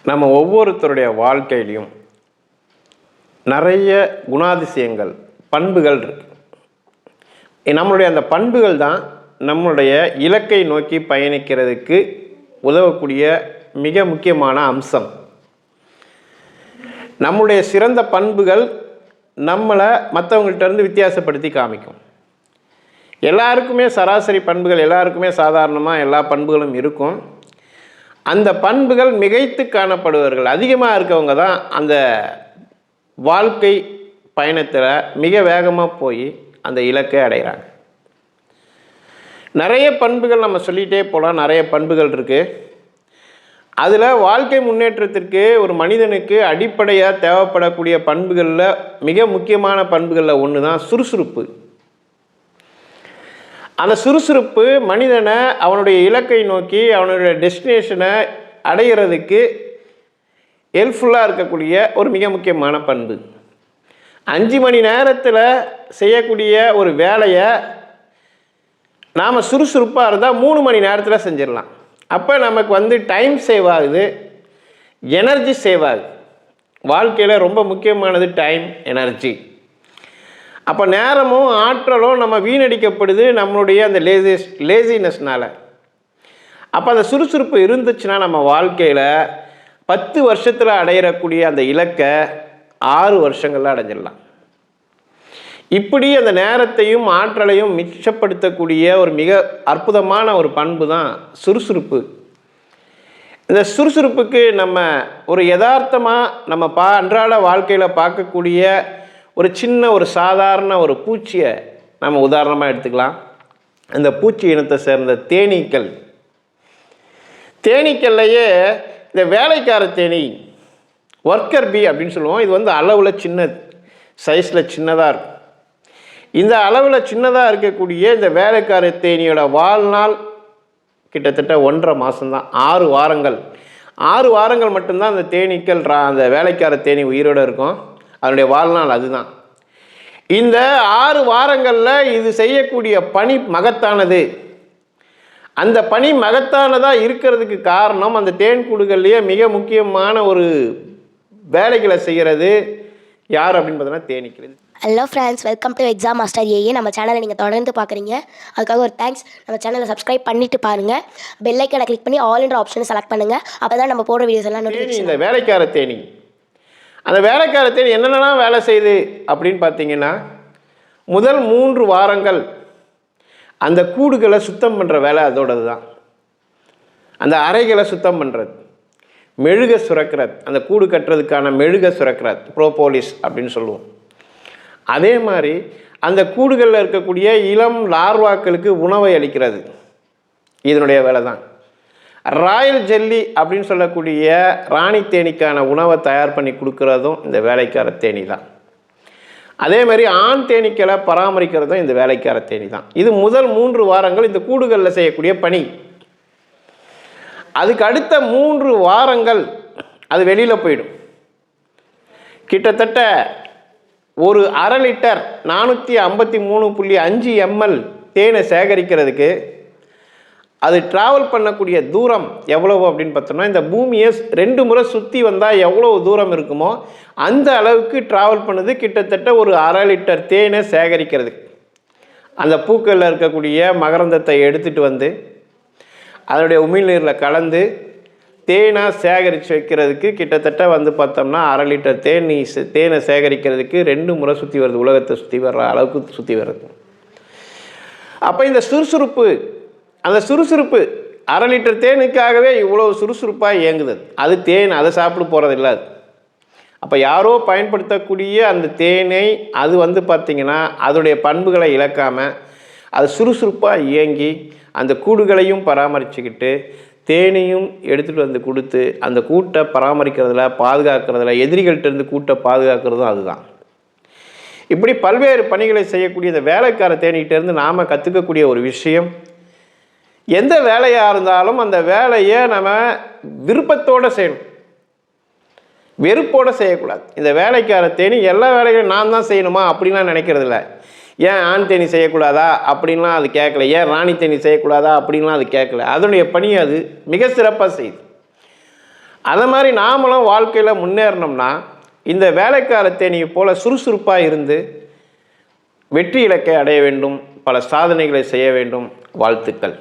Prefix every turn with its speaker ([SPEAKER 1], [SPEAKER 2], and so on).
[SPEAKER 1] நம்ம ஒவ்வொருத்தருடைய வாழ்க்கையிலையும் நிறைய குணாதிசயங்கள் பண்புகள் இருக்கு. நம்மளுடைய அந்த பண்புகள் தான் நம்மளுடைய இலக்கை நோக்கி பயணிக்கிறதுக்கு உதவக்கூடிய மிக முக்கியமான அம்சம். நம்முடைய சிறந்த பண்புகள் நம்மளை மற்றவங்கள்ட்ட வித்தியாசப்படுத்தி காமிக்கும். எல்லாருக்குமே சராசரி பண்புகள், எல்லாருக்குமே சாதாரணமாக எல்லா பண்புகளும் இருக்கும். அந்த பண்புகள் மிகைத்து காணப்படுவர்கள் அதிகமாக இருக்கவங்க தான் அந்த வாழ்க்கை பயணத்தில் மிக வேகமாக போய் அந்த இலக்கை அடைகிறாங்க. நிறைய பண்புகள் நம்ம சொல்லிகிட்டே போகலாம். நிறைய பண்புகள் இருக்குது. அதில் வாழ்க்கை முன்னேற்றத்திற்கு ஒரு மனிதனுக்கு அடிப்படையாக தேவைப்படக்கூடிய பண்புகளில் மிக முக்கியமான பண்புகளில் ஒன்று தான் சுறுசுறுப்பு. அந்த சுறுசுறுப்பு மனிதனை அவனுடைய இலக்கை நோக்கி அவனுடைய டெஸ்டினேஷனை அடைகிறதுக்கு ஹெல்ப்ஃபுல்லாக இருக்கக்கூடிய ஒரு மிக முக்கியமான பண்பு. 5 மணி நேரத்தில் செய்யக்கூடிய ஒரு வேலையை நாம் சுறுசுறுப்பாக இருந்தால் 3 மணி நேரத்தில் செஞ்சிடலாம். அப்போ நமக்கு டைம் சேவ் ஆகுது, எனர்ஜி சேவ் ஆகுது. வாழ்க்கையில் ரொம்ப முக்கியமானது டைம், எனர்ஜி. அப்போ நேரமும் ஆற்றலும் நம்ம வீணடிக்கப்படுது நம்மளுடைய அந்த லேசினஸ்னால். அப்போ அந்த சுறுசுறுப்பு இருந்துச்சுன்னா நம்ம வாழ்க்கையில் 10 வருஷத்தில் அடையிறக்கூடிய அந்த இலக்கை 6 வருஷங்களில் அடைஞ்சிடலாம். இப்படி அந்த நேரத்தையும் ஆற்றலையும் மிச்சப்படுத்தக்கூடிய ஒரு மிக அற்புதமான ஒரு பண்பு தான் சுறுசுறுப்பு. இந்த சுறுசுறுப்புக்கு நம்ம ஒரு யதார்த்தமாக நம்ம அன்றாட வாழ்க்கையில் பார்க்கக்கூடிய ஒரு சின்ன ஒரு சாதாரண ஒரு பூச்சியை நம்ம உதாரணமாக எடுத்துக்கலாம். அந்த பூச்சி இனத்தை சேர்ந்த தேனீக்கள். தேனீக்கள்லையே இந்த வேலைக்கார தேனி, ஒர்க்கர் பீ அப்படின்னு சொல்லுவோம். இது அளவில் சின்ன சைஸில் சின்னதாக இருக்கும். இந்த அளவில் சின்னதாக இருக்கக்கூடிய இந்த வேலைக்கார தேனியோட வாழ்நாள் கிட்டத்தட்ட 1.5 மாதம்தான், 6 வாரங்கள். 6 வாரங்கள் மட்டும்தான் அந்த தேனீக்கள், அந்த வேலைக்கார தேனி உயிரோடு இருக்கும். அதனுடைய வாழ்நாள் அதுதான். இந்த 6 வாரங்களில் இது செய்யக்கூடிய பணி மகத்தானது. அந்த பணி மகத்தானதாக இருக்கிறதுக்கு காரணம் அந்த தேன் கூடுகள்லேயே மிக முக்கியமான ஒரு வேலைகளை செய்கிறது யார் அப்படின்னு பார்த்தீங்கன்னா தேனீக்கள்.
[SPEAKER 2] Hello friends, welcome to exam master ஏஏ. நம்ம சேனலை நீங்கள் தொடர்ந்து பார்க்குறீங்க, அதுக்காக ஒரு தேங்க்ஸ். நம்ம சேனலை சப்ஸ்கிரைப் பண்ணிவிட்டு பாருங்கள். பெல் ஐக்கனை கிளிக் பண்ணி ஆல் என்ற ஆப்ஷனை செலக்ட் பண்ணுங்கள். அப்போ தான் நம்ம போடுற வீடியோஸ் எல்லாம் நோட்டிஃபிகேஷன்.
[SPEAKER 1] இந்த வேலைக்கார தேனி, அந்த வேலைக்கார தேனி என்னென்னலாம் வேலை செய்யுது அப்படின்னு பார்த்தீங்கன்னா, முதல் 3 வாரங்கள் அந்த கூடுகளை சுத்தம் பண்ணுற வேலை அதோடது தான். அந்த அறைகளை சுத்தம் பண்ணுறது, மெழுக சுரக்கிறது, அந்த கூடு கட்டுறதுக்கான மெழுக சுரக்கிறது, ப்ரோபோலிஸ் அப்படின்னு சொல்லுவோம். அதே மாதிரி அந்த கூடுகளில் இருக்கக்கூடிய இளம் லார்வாக்களுக்கு உணவை அளிக்கிறது இதனுடைய வேலை தான். ராயல் ஜெல்லி அப்படின்னு சொல்லக்கூடிய ராணி தேனீக்கான உணவை தயார் பண்ணி கொடுக்குறதும் இந்த வேலைக்கார தேனி தான். அதே மாதிரி ஆண் தேனீக்களை பராமரிக்கிறதும் இந்த வேலைக்கார தேனி தான். இது முதல் 3 வாரங்கள் இந்த கூடுகளில் செய்யக்கூடிய பணி. அதுக்கு அடுத்த 3 வாரங்கள் அது வெளியில் போயிடும். கிட்டத்தட்ட ஒரு 1/2 லிட்டர் 453.5 ml தேனை சேகரிக்கிறதுக்கு அது ட்ராவல் பண்ணக்கூடிய தூரம் எவ்வளவு அப்படின்னு பார்த்தோம்னா, இந்த பூமியை 2 முறை சுற்றி வந்தால் எவ்வளோ தூரம் இருக்குமோ அந்த அளவுக்கு ட்ராவல் பண்ணுது. கிட்டத்தட்ட ஒரு 1/2 லிட்டர் தேனை சேகரிக்கிறது. அந்த பூக்களில் இருக்கக்கூடிய மகரந்தத்தை எடுத்துகிட்டு வந்து அதனுடைய உமிழ்நீரில் கலந்து தேனாக சேகரித்து வைக்கிறதுக்கு கிட்டத்தட்ட பார்த்தோம்னா 1/2 லிட்டர் தேனை சேகரிக்கிறதுக்கு 2 முறை சுற்றி வருது. உலகத்தை சுற்றி வர்ற அளவுக்கு சுற்றி வருது. அப்போ இந்த சுறுசுறுப்பு, அந்த சுறுசுறுப்பு 1/2 லிட்டர் தேனுக்காகவே இவ்வளோ சுறுசுறுப்பாக இயங்குது. அது தேன், அதை சாப்பிட போகிறதில்ல. அது அப்போ யாரோ பயன்படுத்தக்கூடிய அந்த தேனை அது பார்த்திங்கன்னா அதோடைய பண்புகளை இழக்காமல் அது சுறுசுறுப்பாக இயங்கி அந்த கூடுகளையும் பராமரிச்சுக்கிட்டு தேனையும் எடுத்துகிட்டு வந்து கொடுத்து அந்த கூட்டை பராமரிக்கிறதுல, பாதுகாக்கிறதுல, எதிரிகள்கிட்டருந்து கூட்டை பாதுகாக்கிறதும் அதுதான். இப்படி பல்வேறு பணிகளை செய்யக்கூடிய இந்த வேலைக்கார தேனிகிட்டேருந்து நாம் கற்றுக்கக்கூடிய ஒரு விஷயம், எந்த வேலையாக இருந்தாலும் அந்த வேலையை நம்ம விருப்பத்தோடு செய்யணும், வெறுப்போடு செய்யக்கூடாது. இந்த வேலைக்கார தேனி எல்லா வேலைகளையும் நான் தான் செய்யணுமா அப்படின்லாம் நினைக்கிறதில்ல. ஏன் ஆண் தேனி செய்யக்கூடாதா அப்படின்லாம் அது கேட்கல. ஏன் ராணி தேனி செய்யக்கூடாதா அப்படின்லாம் அது கேட்கல. அதனுடைய பணி அது மிக சிறப்பாக செய்யுது. அதை மாதிரி நாமளும் வாழ்க்கையில் முன்னேறணும்னா இந்த வேலைக்கார தேனியை போல் சுறுசுறுப்பாக இருந்து வெற்றி இலக்கை அடைய வேண்டும், பல சாதனைகளை செய்ய வேண்டும். வாழ்த்துக்கள்.